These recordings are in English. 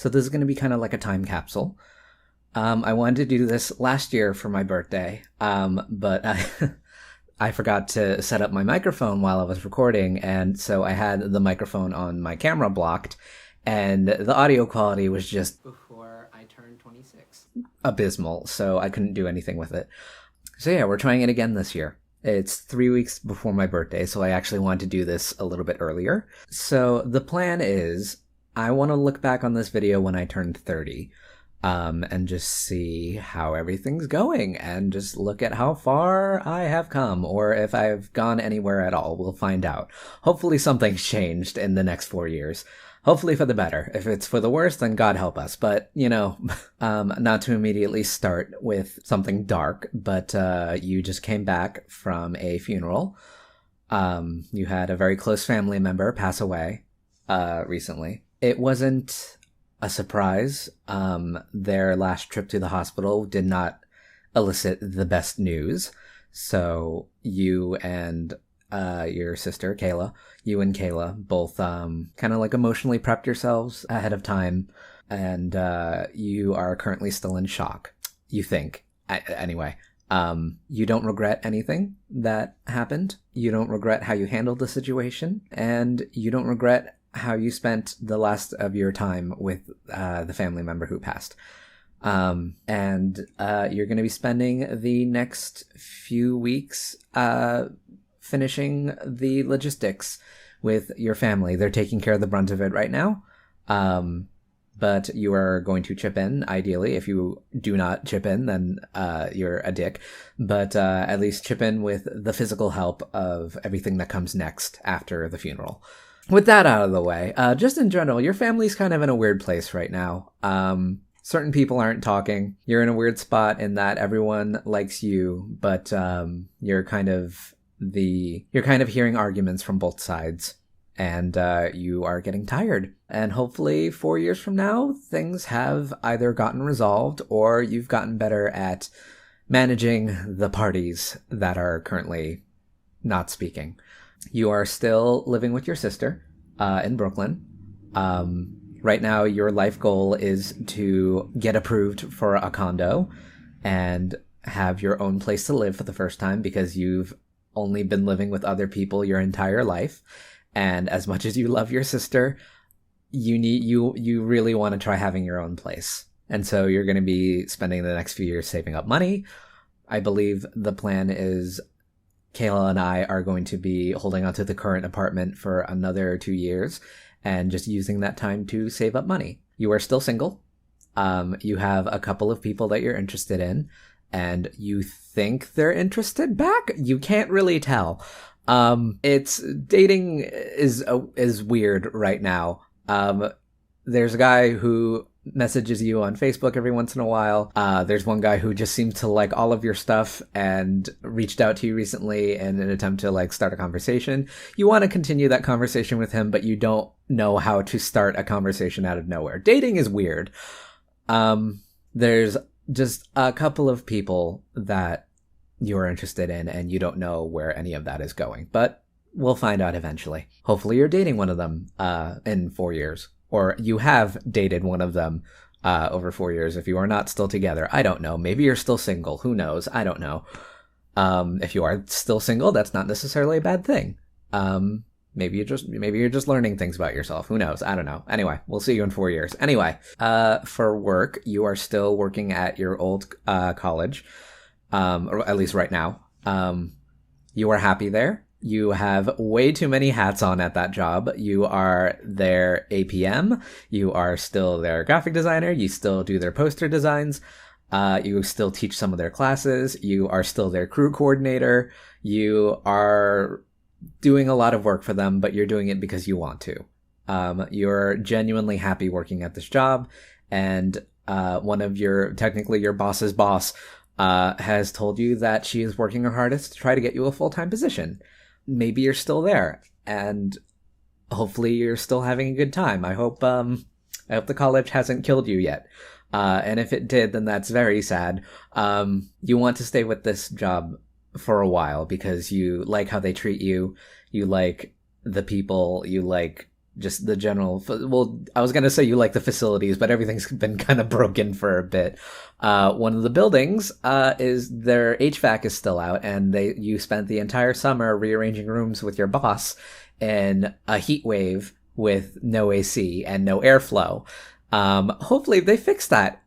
So this is going to be kind of like a time capsule. I wanted to do this last year for my birthday, but I forgot to set up my microphone while I was recording, and so I had the microphone on my camera blocked, and the audio quality was just, before I turned 26, abysmal, so I couldn't do anything with it. So yeah, we're trying it again this year. It's 3 weeks before my birthday, so I actually wanted to do this a little bit earlier. So the plan is, I want to look back on this video when I turned 30. And just see how everything's going and just look at how far I have come, or if I've gone anywhere at all. We'll find out. Hopefully something's changed in the next 4 years. Hopefully for the better. If it's for the worse, then God help us. But, not to immediately start with something dark, but you just came back from a funeral. You had a very close family member pass away recently. It wasn't a surprise. Their last trip to the hospital did not elicit the best news. So you and your sister, Kayla, both kind of like emotionally prepped yourselves ahead of time. And you are currently still in shock, you think. Anyway, you don't regret anything that happened. You don't regret how you handled the situation. And you don't regret how you spent the last of your time with the family member who passed. And you're going to be spending the next few weeks finishing the logistics with your family. They're taking care of the brunt of it right now. But you are going to chip in, ideally. If you do not chip in, then you're a dick. But at least chip in with the physical help of everything that comes next after the funeral. With that out of the way, just in general, your family's kind of in a weird place right now. Certain people aren't talking. You're in a weird spot in that everyone likes you, but you're kind of hearing arguments from both sides, and you are getting tired. And hopefully 4 years from now, things have either gotten resolved or you've gotten better at managing the parties that are currently not speaking. You are still living with your sister in Brooklyn. Right now, your life goal is to get approved for a condo and have your own place to live for the first time, because you've only been living with other people your entire life. And as much as you love your sister, you really want to try having your own place. And so you're going to be spending the next few years saving up money. I believe the plan is Kayla and I are going to be holding onto the current apartment for another 2 years and just using that time to save up money. You are still single. You have a couple of people that you're interested in, and you think they're interested back. You can't really tell. Dating is weird right now. There's a guy who messages you on Facebook every once in a while. There's one guy who just seemed to like all of your stuff and reached out to you recently in an attempt to start a conversation. You want to continue that conversation with him, but you don't know how to start a conversation out of nowhere. Dating is weird. There's just a couple of people that you're interested in, and you don't know where any of that is going, but we'll find out eventually. Hopefully you're dating one of them in 4 years. Or you have dated one of them over 4 years. If you are not still together, I don't know. Maybe you're still single. Who knows? I don't know. If you are still single, that's not necessarily a bad thing. Maybe you're just learning things about yourself. Who knows? I don't know. Anyway, we'll see you in 4 years. Anyway, for work, you are still working at your old college, or at least right now. You are happy there. You have way too many hats on at that job. You are their APM. You are still their graphic designer. You still do their poster designs. You still teach some of their classes. You are still their crew coordinator. You are doing a lot of work for them, but you're doing it because you want to. You're genuinely happy working at this job. And technically your boss's boss has told you that she is working her hardest to try to get you a full-time position. Maybe you're still there, and hopefully you're still having a good time. I hope the college hasn't killed you yet. And if it did, then that's very sad. You want to stay with this job for a while because you like how they treat you. You like the people. You like just the general. Well, I was gonna say you like the facilities, but everything's been kind of broken for a bit. One of the buildings is their HVAC is still out, and you spent the entire summer rearranging rooms with your boss in a heat wave with no AC and no airflow. Hopefully they fix that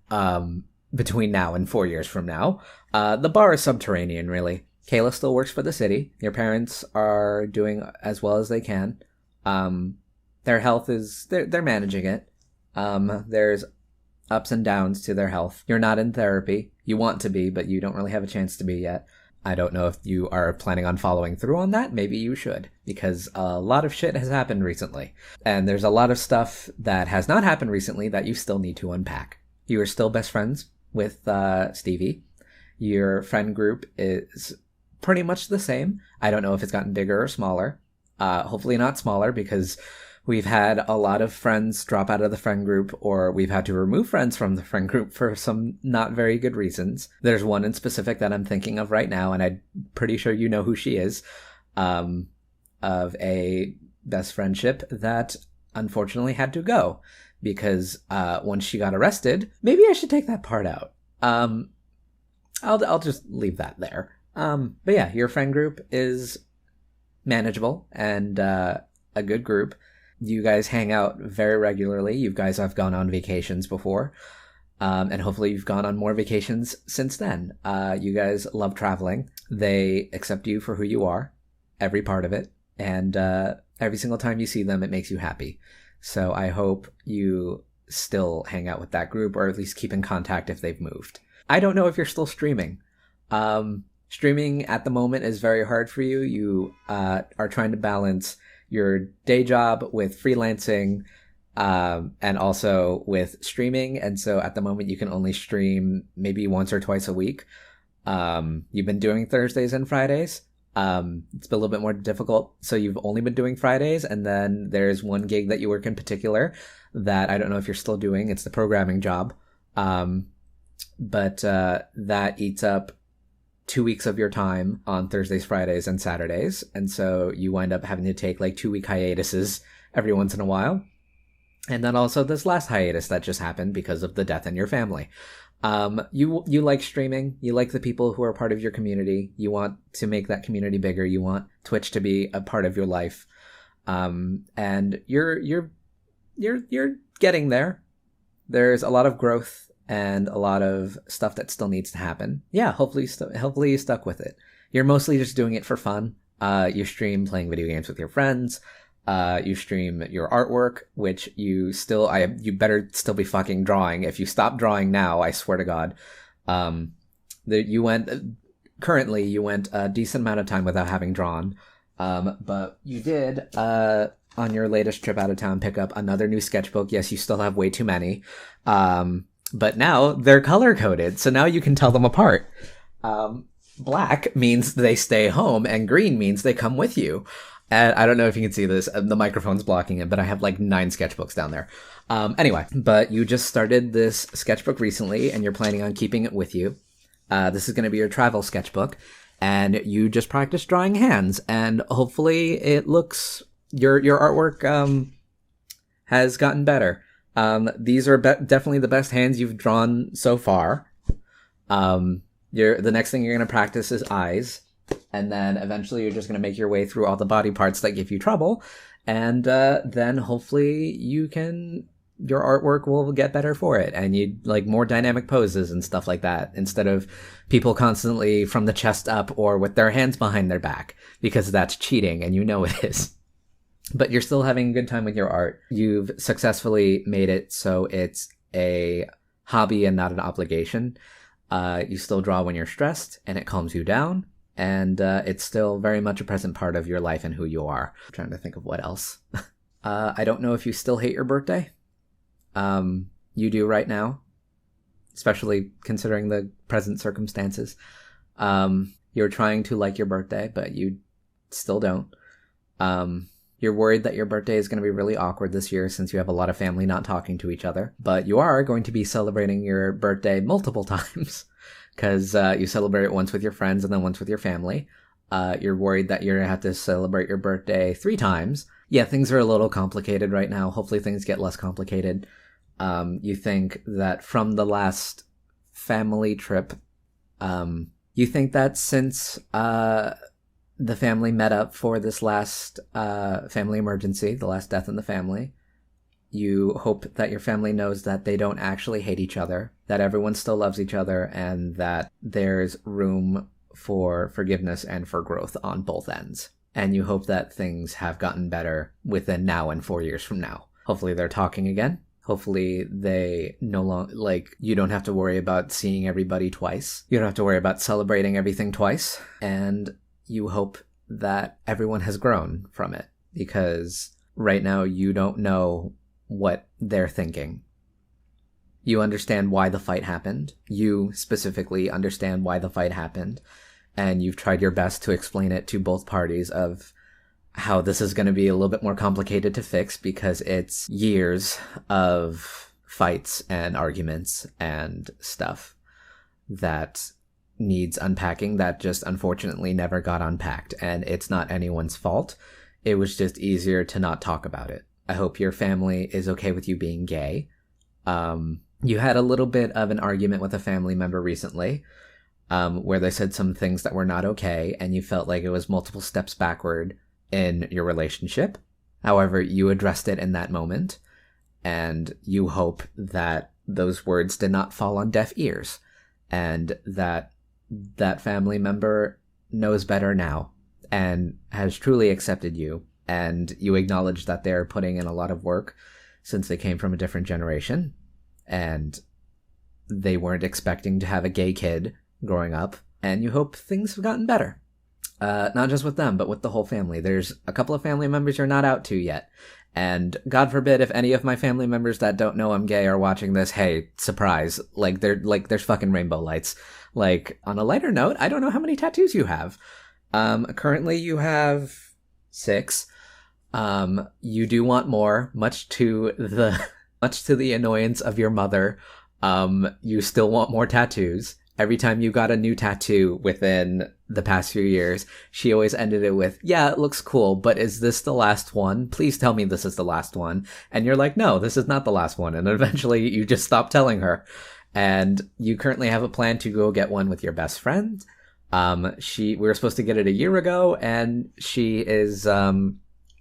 between now and 4 years from now. The bar is subterranean, really. Kayla still works for the city. Your parents are doing as well as they can. Their health is, they're managing it. There's ups and downs to their health. You're not in therapy. You want to be, but you don't really have a chance to be yet. I don't know if you are planning on following through on that. Maybe you should, because a lot of shit has happened recently. And there's a lot of stuff that has not happened recently that you still need to unpack. You are still best friends with Stevie. Your friend group is pretty much the same. I don't know if it's gotten bigger or smaller. Hopefully not smaller, because we've had a lot of friends drop out of the friend group, or we've had to remove friends from the friend group for some not very good reasons. There's one in specific that I'm thinking of right now, and I'm pretty sure you know who she is, of a best friendship that unfortunately had to go because once she got arrested. Maybe I should take that part out. I'll just leave that there. But yeah, your friend group is manageable and a good group. You guys hang out very regularly. You guys have gone on vacations before. And hopefully you've gone on more vacations since then. You guys love traveling. They accept you for who you are, every part of it. And every single time you see them, it makes you happy. So I hope you still hang out with that group, or at least keep in contact if they've moved. I don't know if you're still streaming. Streaming at the moment is very hard for you. You are trying to balance your day job with freelancing, and also with streaming. And so at the moment you can only stream maybe once or twice a week. You've been doing Thursdays and Fridays. It's been a little bit more difficult. So you've only been doing Fridays. And then there's one gig that you work in particular that I don't know if you're still doing. It's the programming job. But that eats up 2 weeks of your time on Thursdays, Fridays, and Saturdays. And so you wind up having to take like 2-week hiatuses every once in a while. And then also this last hiatus that just happened because of the death in your family. You like streaming. You like the people who are part of your community. You want to make that community bigger. You want Twitch to be a part of your life. And you're getting there. There's a lot of growth and a lot of stuff that still needs to happen. Yeah, hopefully you stuck with it. You're mostly just doing it for fun. You stream playing video games with your friends. You stream your artwork, which you better still be fucking drawing. If you stop drawing now, I swear to God. You went a decent amount of time without having drawn. But you did, on your latest trip out of town, pick up another new sketchbook. Yes, you still have way too many. But now they're color-coded, so now you can tell them apart. Black means they stay home, and green means they come with you. And I don't know if you can see this. The microphone's blocking it, but I have like 9 sketchbooks down there. Anyway, but you just started this sketchbook recently, and you're planning on keeping it with you. This is going to be your travel sketchbook, and you just practice drawing hands, and hopefully it looks... Your artwork has gotten better. These are definitely the best hands you've drawn so far. The next thing you're going to practice is eyes. And then eventually you're just going to make your way through all the body parts that give you trouble. And then hopefully your artwork will get better for it. And you'd like more dynamic poses and stuff like that, instead of people constantly from the chest up or with their hands behind their back, because that's cheating and you know it is. But you're still having a good time with your art. You've successfully made it so it's a hobby and not an obligation. You still draw when you're stressed, and it calms you down. And it's still very much a present part of your life and who you are. I'm trying to think of what else. I don't know if you still hate your birthday. You do right now, especially considering the present circumstances. You're trying to like your birthday, but you still don't. You're worried that your birthday is going to be really awkward this year since you have a lot of family not talking to each other. But you are going to be celebrating your birthday multiple times because you celebrate it once with your friends and then once with your family. You're worried that you're going to have to celebrate your birthday 3 times. Yeah, things are a little complicated right now. Hopefully things get less complicated. You think that from the last family trip, you think that since the family met up for this last family emergency, the last death in the family, you hope that your family knows that they don't actually hate each other, that everyone still loves each other, and that there's room for forgiveness and for growth on both ends. And you hope that things have gotten better within now and 4 years from now. Hopefully they're talking again. Hopefully they no longer, you don't have to worry about seeing everybody twice. You don't have to worry about celebrating everything twice. And you hope that everyone has grown from it, because right now you don't know what they're thinking. You understand why the fight happened. You specifically understand why the fight happened. And you've tried your best to explain it to both parties of how this is going to be a little bit more complicated to fix, because it's years of fights and arguments and stuff that needs unpacking that just unfortunately never got unpacked. And it's not anyone's fault. It was just easier to not talk about it. I hope your family is okay with you being gay. You had a little bit of an argument with a family member recently, where they said some things that were not okay, and you felt like it was multiple steps backward in your relationship. However, you addressed it in that moment, and you hope that those words did not fall on deaf ears, and that that family member knows better now and has truly accepted you, and you acknowledge that they're putting in a lot of work since they came from a different generation, and they weren't expecting to have a gay kid growing up, and you hope things have gotten better. Not just with them, but with the whole family. There's a couple of family members you're not out to yet. And God forbid if any of my family members that don't know I'm gay are watching this, hey, surprise. There's fucking rainbow lights. On a lighter note, I don't know how many tattoos you have. Currently you have 6. You do want more, much to the annoyance of your mother. You still want more tattoos. Every time you got a new tattoo within the past few years, she always ended it with, yeah, it looks cool, but is this the last one? Please tell me this is the last one. And you're like, no, this is not the last one. And eventually you just stop telling her. And you currently have a plan to go get one with your best friend. We were supposed to get it a year ago, and she is, and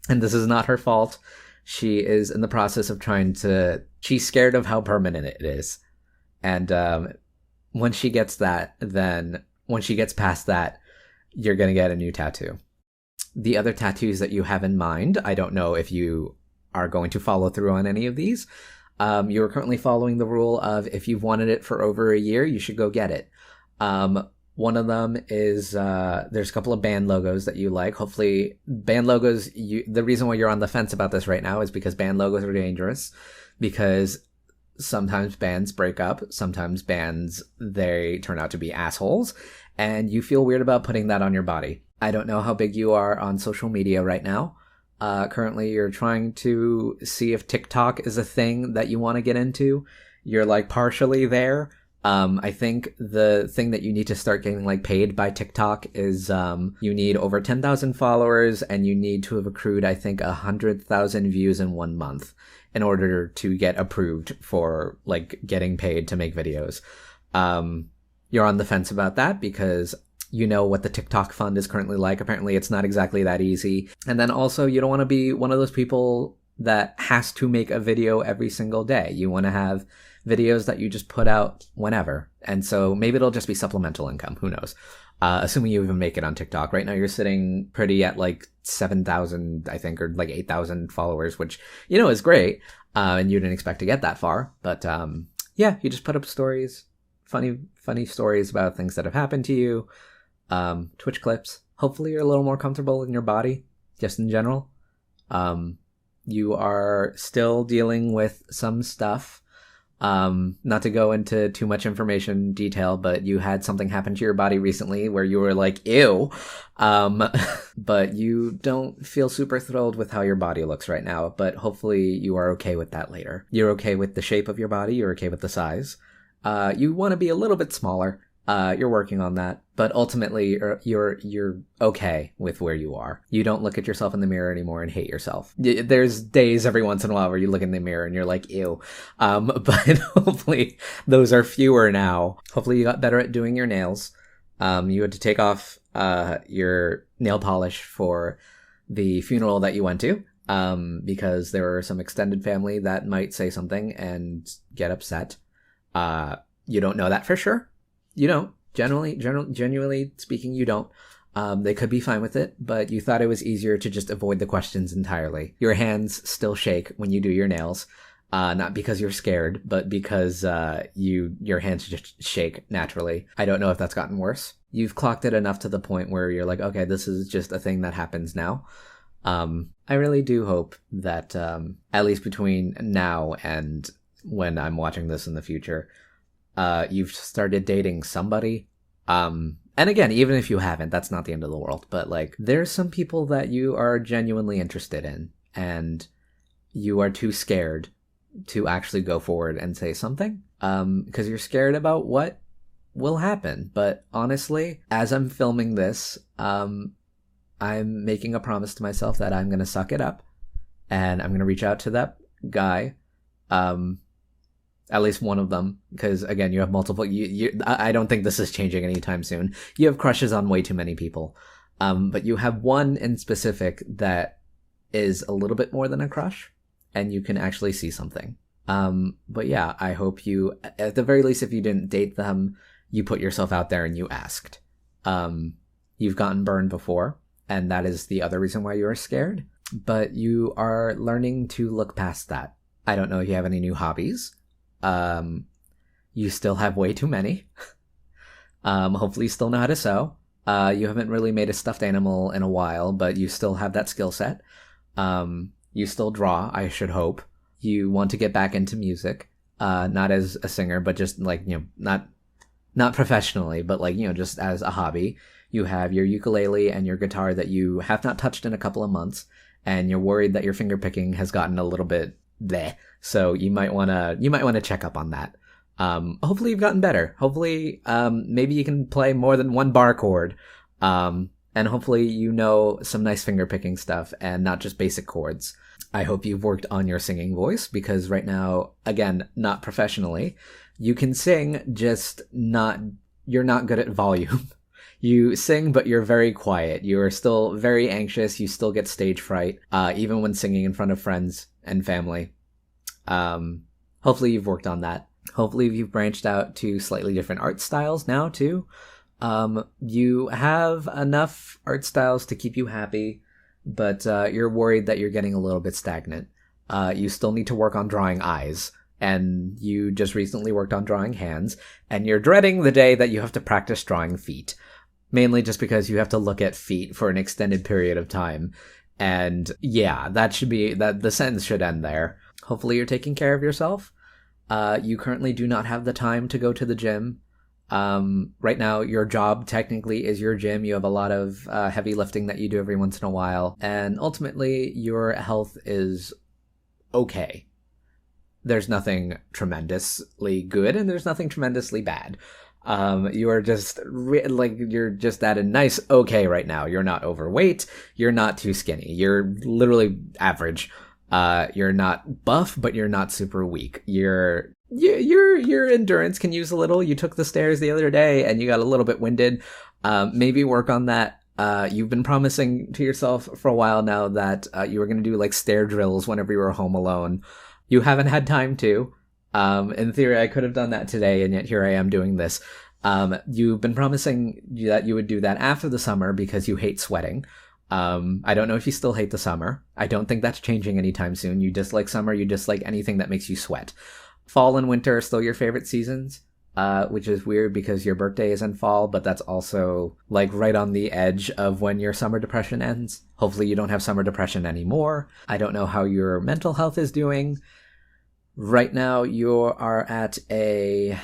this is not her fault, she is in the process of she's scared of how permanent it is. And, when she gets that, then when she gets past that, you're going to get a new tattoo. The other tattoos that you have in mind, I don't know if you are going to follow through on any of these. You are currently following the rule of if you've wanted it for over a year, you should go get it. One of them is, there's a couple of band logos that you like. Hopefully, band logos, the reason why you're on the fence about this right now is because band logos are dangerous, because sometimes bands break up, sometimes bands, they turn out to be assholes, and you feel weird about putting that on your body. I don't know how big you are on social media right now. Currently, you're trying to see if TikTok is a thing that you want to get into. You're partially there. I think the thing that you need to start getting paid by TikTok is you need over 10,000 followers, and you need to have accrued, I think, 100,000 views in 1 month in order to get approved for getting paid to make videos. You're on the fence about that because you know what the TikTok fund is currently like. Apparently it's not exactly that easy. And then also you don't want to be one of those people that has to make a video every single day. You want to have videos that you just put out whenever. And so maybe it'll just be supplemental income. Who knows? Assuming you even make it on TikTok. Right now you're sitting pretty at 7,000, I think, or 8,000 followers, which, is great. And you didn't expect to get that far. But yeah, you just put up stories, funny stories about things that have happened to you, Twitch clips. Hopefully you're a little more comfortable in your body, just in general. You are still dealing with some stuff. Not to go into too much information detail, but you had something happen to your body recently where you were like, ew. But you don't feel super thrilled with how your body looks right now, but hopefully you are okay with that later. You're okay with the shape of your body. You're okay with the size. You want to be a little bit smaller. You're working on that, but ultimately you're okay with where you are. You don't look at yourself in the mirror anymore and hate yourself. There's days every once in a while where you look in the mirror and you're like, ew. But hopefully those are fewer now. Hopefully you got better at doing your nails. You had to take off your nail polish for the funeral that you went to, because there were some extended family that might say something and get upset. You don't know that for sure. You don't. Genuinely speaking, you don't. They could be fine with it, but you thought it was easier to just avoid the questions entirely. Your hands still shake when you do your nails, not because you're scared, but because your hands just shake naturally. I don't know if that's gotten worse. You've clocked it enough to the point where you're like, okay, this is just a thing that happens now. I really do hope that at least between now and when I'm watching this in the future, you've started dating somebody. And again, even if you haven't, that's not the end of the world. But like, there's some people that you are genuinely interested in, and you are too scared to actually go forward and say something, because you're scared about what will happen. But honestly, as I'm filming this, I'm making a promise to myself that I'm going to suck it up, and I'm going to reach out to that guy, at least one of them, because again, you have multiple. I don't think this is changing anytime soon. You have crushes on way too many people, but you have one in specific that is a little bit more than a crush, and you can actually see something. But yeah, I hope you, at the very least, if you didn't date them, you put yourself out there and you asked. You've gotten burned before, and that is the other reason why you are scared. But you are learning to look past that. I don't know if you have any new hobbies. You still have way too many. Hopefully you still know how to sew. You haven't really made a stuffed animal in a while, but you still have that skill set. You still draw, I should hope. You want to get back into music, not as a singer, but just like, not professionally, but like, just as a hobby. You have your ukulele and your guitar that you have not touched in a couple of months, and you're worried that your finger picking has gotten a little bit bleh. So you might want to check up on that. Hopefully you've gotten better. Hopefully, maybe you can play more than one bar chord. And hopefully some nice finger picking stuff and not just basic chords. I hope you've worked on your singing voice, because right now, again, not professionally, you can sing, you're not good at volume. You sing, but you're very quiet. You are still very anxious. You still get stage fright, even when singing in front of friends and family. Hopefully you've worked on that. Hopefully you've branched out to slightly different art styles now too. You have enough art styles to keep you happy, but you're worried that you're getting a little bit stagnant. You still need to work on drawing eyes, and you just recently worked on drawing hands, and you're dreading the day that you have to practice drawing feet. Mainly just because you have to look at feet for an extended period of time. And yeah, the sentence should end there. Hopefully you're taking care of yourself. You currently do not have the time to go to the gym. Right now, your job technically is your gym. You have a lot of heavy lifting that you do every once in a while. And ultimately, your health is okay. There's nothing tremendously good, and there's nothing tremendously bad. You are just you're just at a nice okay right now. You're not overweight. You're not too skinny. You're literally average. You're not buff, but you're not super weak. Your endurance can use a little. You took the stairs the other day and you got a little bit winded. Maybe work on that. You've been promising to yourself for a while now that you were going to do like stair drills whenever you were home alone. You haven't had time to. In theory, I could have done that today, and yet here I am doing this. You've been promising that you would do that after the summer because you hate sweating. I don't know if you still hate the summer. I don't think that's changing anytime soon. You dislike summer. You dislike anything that makes you sweat. Fall and winter are still your favorite seasons, which is weird because your birthday is in fall, but that's also like right on the edge of when your summer depression ends. Hopefully you don't have summer depression anymore. I don't know how your mental health is doing. Right now, you are at I'd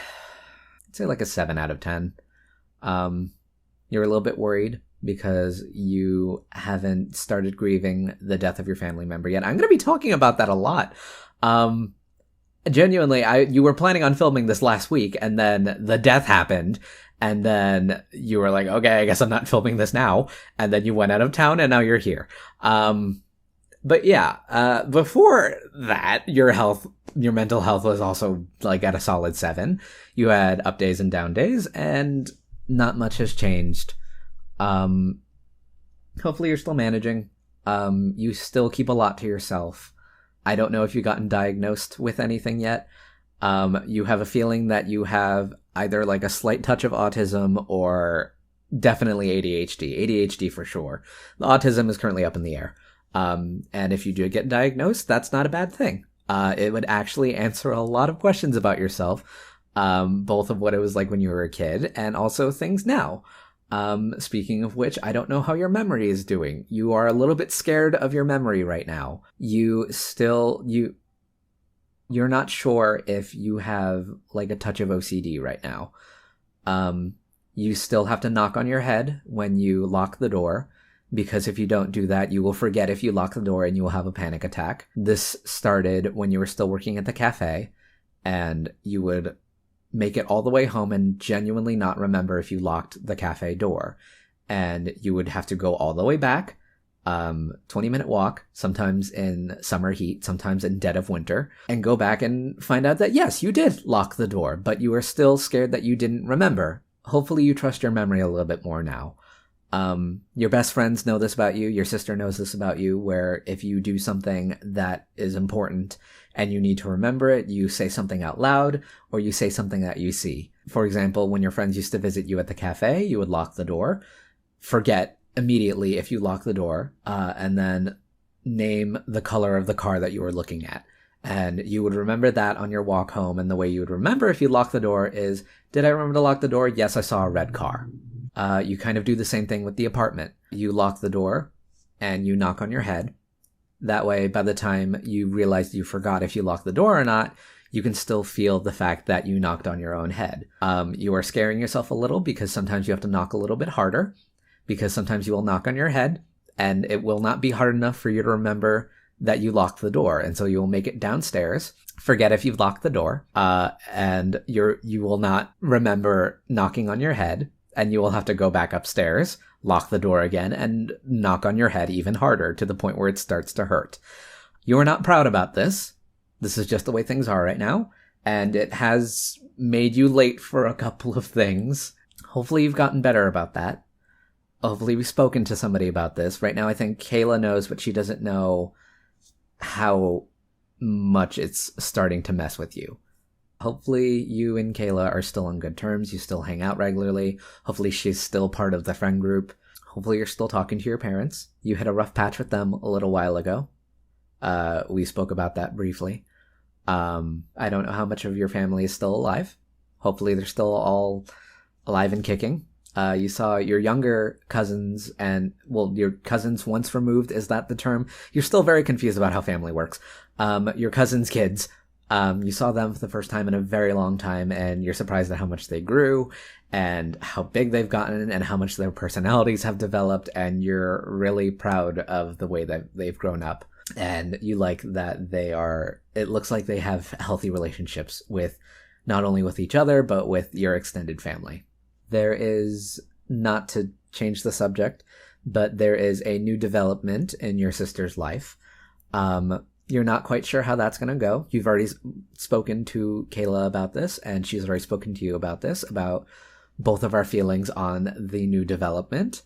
say like a 7 out of 10. You're a little bit worried because you haven't started grieving the death of your family member yet. I'm going to be talking about that a lot. Genuinely, you were planning on filming this last week, and then the death happened, And then you were like, okay, I guess I'm not filming this now. And then you went out of town and now you're here. But yeah, before that, your mental health was also like at a solid 7. You had up days and down days, and not much has changed. Hopefully you're still managing. You still keep a lot to yourself. I don't know if you've gotten diagnosed with anything yet. You have a feeling that you have either like a slight touch of autism or definitely ADHD. ADHD for sure. The autism is currently up in the air. And if you do get diagnosed, that's not a bad thing. It would actually answer a lot of questions about yourself, both of what it was like when you were a kid and also things now. Speaking of which, I don't know how your memory is doing. You are a little bit scared of your memory right now. You're not sure if you have like a touch of OCD right now. You still have to knock on your head when you lock the door, because if you don't do that, you will forget if you lock the door and you will have a panic attack. This started when you were still working at the cafe, and you would make it all the way home and genuinely not remember if you locked the cafe door. And you would have to go all the way back, 20-minute walk, sometimes in summer heat, sometimes in dead of winter, and go back and find out that yes, you did lock the door, but you were still scared that you didn't remember. Hopefully you trust your memory a little bit more now. Your best friends know this about you. Your sister knows this about you, where if you do something that is important and you need to remember it, you say something out loud or you say something that you see. For example, when your friends used to visit you at the cafe, you would lock the door, forget immediately if you lock the door, and then name the color of the car that you were looking at. And you would remember that on your walk home. And the way you would remember if you lock the door is, did I remember to lock the door? Yes, I saw a red car. You kind of do the same thing with the apartment. You lock the door and you knock on your head. That way, by the time you realize you forgot if you locked the door or not, you can still feel the fact that you knocked on your own head. You are scaring yourself a little because sometimes you have to knock a little bit harder, because sometimes you will knock on your head and it will not be hard enough for you to remember that you locked the door. And so you will make it downstairs, forget if you've locked the door, and you will not remember knocking on your head. And you will have to go back upstairs, lock the door again, and knock on your head even harder to the point where it starts to hurt. You are not proud about this. This is just the way things are right now. And it has made you late for a couple of things. Hopefully you've gotten better about that. Hopefully we've spoken to somebody about this. Right now I think Kayla knows, but she doesn't know how much it's starting to mess with you. Hopefully you and Kayla are still on good terms. You still hang out regularly. Hopefully she's still part of the friend group. Hopefully you're still talking to your parents. You had a rough patch with them a little while ago. We spoke about that briefly. I don't know how much of your family is still alive. Hopefully they're still all alive and kicking. You saw your younger cousins your cousins once removed. Is that the term? You're still very confused about how family works. Your cousins' kids. You saw them for the first time in a very long time, and you're surprised at how much they grew and how big they've gotten and how much their personalities have developed, and you're really proud of the way that they've grown up. And you like that it looks like they have healthy relationships with not only with each other, but with your extended family. There is, not to change the subject, but there is a new development in your sister's life. You're not quite sure how that's going to go. You've already spoken to Kayla about this, and she's already spoken to you about this, about both of our feelings on the new development.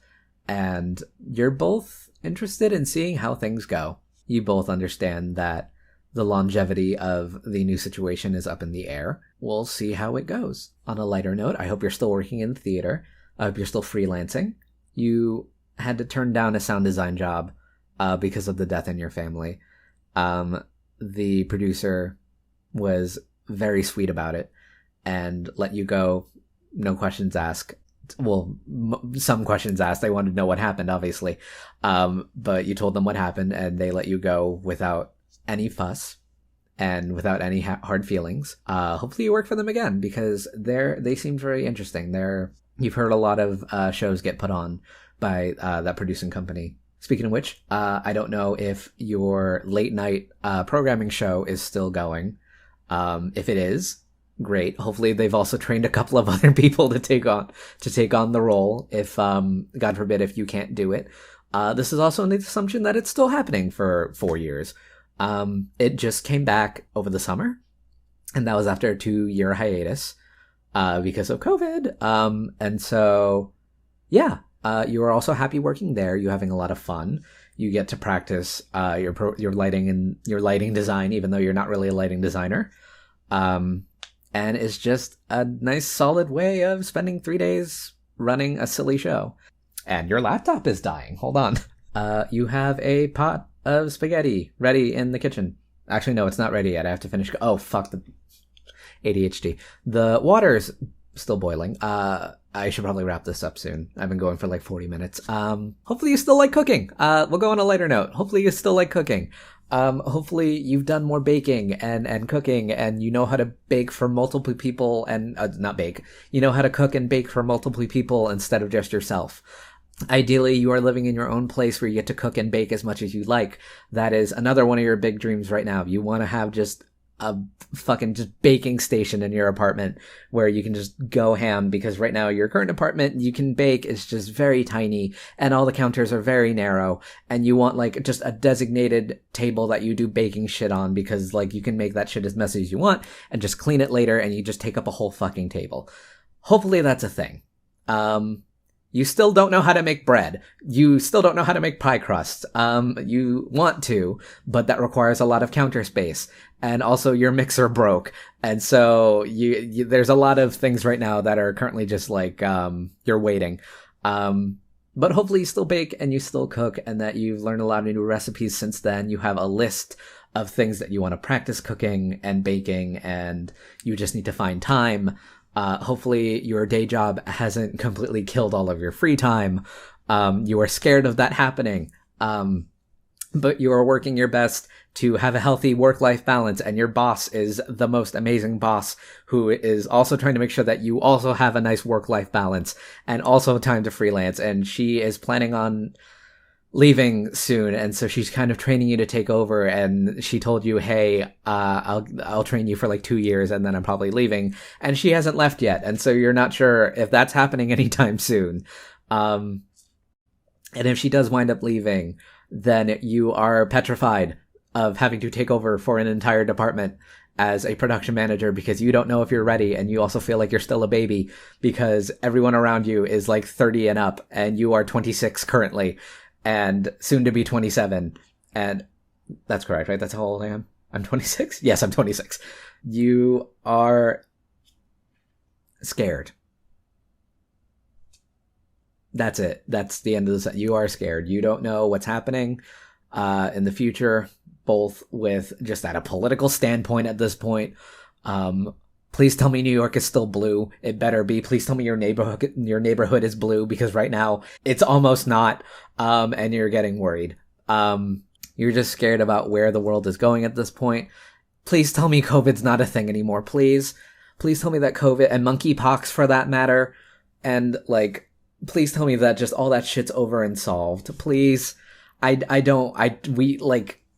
And you're both interested in seeing how things go. You both understand that the longevity of the new situation is up in the air. We'll see how it goes. On a lighter note, I hope you're still working in theater. I hope you're still freelancing. You had to turn down a sound design job because of the death in your family. The producer was very sweet about it and let you go, no questions asked. Well, some questions asked. They wanted to know what happened, obviously. But you told them what happened and they let you go without any fuss and without any hard feelings. Hopefully you work for them again, because they seemed very interesting. You've heard a lot of shows get put on by that producing company. Speaking of which, I don't know if your late night programming show is still going. If it is, Great. Hopefully they've also trained a couple of other people to take on the role if God forbid if you can't do it. This is also on the assumption that it's still happening for 4 years. It just came back over the summer, and that was after a 2-year hiatus because of COVID. And so, yeah, you are also happy working there. You're having a lot of fun. You get to practice your lighting and your lighting design, even though you're not really a lighting designer. And it's just a nice, solid way of spending 3 days running a silly show. And your laptop is dying. Hold on. You have a pot of spaghetti ready in the kitchen. Actually, no, it's not ready yet. I have to finish. Oh, fuck the ADHD. The water's still boiling. I should probably wrap this up soon. I've been going for like 40 minutes. Hopefully you still like cooking. We'll go on a lighter note. Hopefully you still like cooking. Hopefully you've done more baking and cooking, and you know how to bake for multiple people and not bake. You know how to cook and bake for multiple people instead of just yourself. Ideally, you are living in your own place where you get to cook and bake as much as you like. That is another one of your big dreams right now. You want to have just a fucking just baking station in your apartment where you can just go ham, because right now your current apartment you can bake is just very tiny and all the counters are very narrow, and you want like just a designated table that you do baking shit on, because like you can make that shit as messy as you want and just clean it later and you just take up a whole fucking table. Hopefully that's a thing. You still don't know how to make bread. You still don't know how to make pie crust. You want to, but that requires a lot of counter space. And also your mixer broke. And so there's a lot of things right now that are currently just like, you're waiting. But hopefully you still bake and you still cook, and that you've learned a lot of new recipes since then. You have a list of things that you want to practice cooking and baking, and you just need to find time. Hopefully your day job hasn't completely killed all of your free time. You are scared of that happening. But you are working your best to have a healthy work-life balance, and your boss is the most amazing boss who is also trying to make sure that you also have a nice work-life balance and also time to freelance. And she is planning on leaving soon, and so she's kind of training you to take over, and she told you, hey, I'll train you for like 2 years and then I'm probably leaving, and she hasn't left yet, and so you're not sure if that's happening anytime soon. And if she does wind up leaving, then you are petrified of having to take over for an entire department as a production manager, because you don't know if you're ready, and you also feel like you're still a baby because everyone around you is like 30 and up, and you are 26 currently and soon to be 27. And that's correct, right? That's how old I am. I'm 26? Yes, I'm 26. You are scared. That's it. That's the end of the sentence. You are scared. You don't know what's happening in the future, both with just at a political standpoint at this point. Please tell me New York is still blue. It better be. Please tell me your neighborhood is blue, because right now it's almost not. And you're getting worried. You're just scared about where the world is going at this point. Please tell me COVID's not a thing anymore. Please tell me that COVID, and monkeypox for that matter, and like, please tell me that just all that shit's over and solved. Please.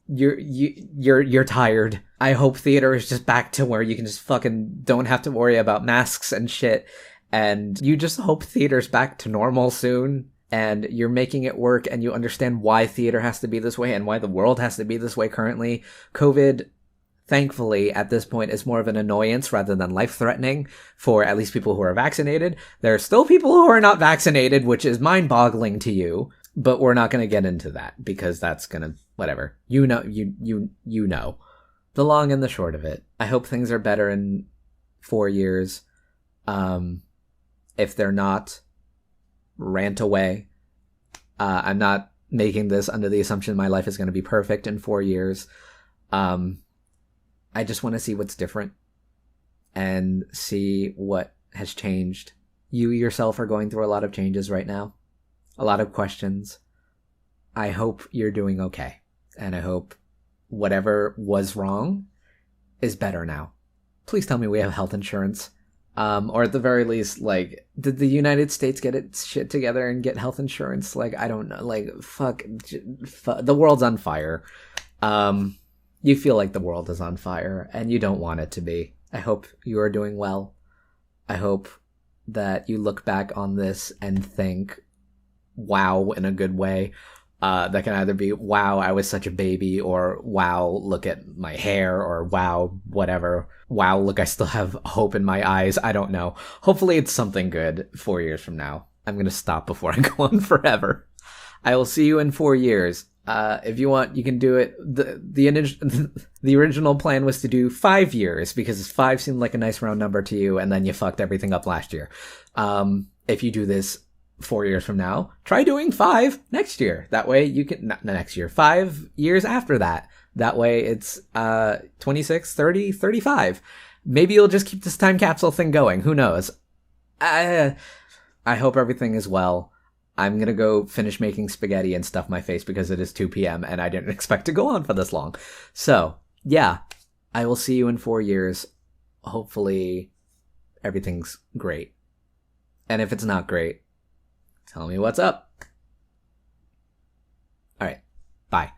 You're tired. I hope theater is just back to where you can just fucking don't have to worry about masks and shit. And you just hope theater's back to normal soon, and you're making it work, and you understand why theater has to be this way and why the world has to be this way currently. COVID, thankfully, at this point is more of an annoyance rather than life-threatening for at least people who are vaccinated. There are still people who are not vaccinated, which is mind-boggling to you, but we're not going to get into that because that's going to, whatever. You know. The long and the short of it. I hope things are better in 4 years. If they're not, rant away. I'm not making this under the assumption my life is going to be perfect in 4 years. I just want to see what's different and see what has changed. You yourself are going through a lot of changes right now. A lot of questions. I hope you're doing okay. And I hope whatever was wrong is better now. Please tell me we have health insurance. Or at the very least, like, did the United States get its shit together and get health insurance? Like, I don't know. Like, fuck. The world's on fire. You feel like the world is on fire, and you don't want it to be. I hope you are doing well. I hope that you look back on this and think, wow, in a good way. That can either be, wow, I was such a baby, or wow, look at my hair, or wow, whatever. Wow, look, I still have hope in my eyes. I don't know. Hopefully it's something good 4 years from now. I'm going to stop before I go on forever. I will see you in 4 years. If you want, you can do it. The original plan was to do 5 years because 5 seemed like a nice round number to you, and then you fucked everything up last year. If you do this 4 years from now, try doing 5 next year. That way you can, not next year, 5 years after that. That way it's 26, 30, 35. Maybe you'll just keep this time capsule thing going. Who knows? I hope everything is well. I'm gonna go finish making spaghetti and stuff my face because it is 2 p.m. and I didn't expect to go on for this long. So, yeah, I will see you in 4 years. Hopefully everything's great. And if it's not great, tell me what's up. All right. Bye.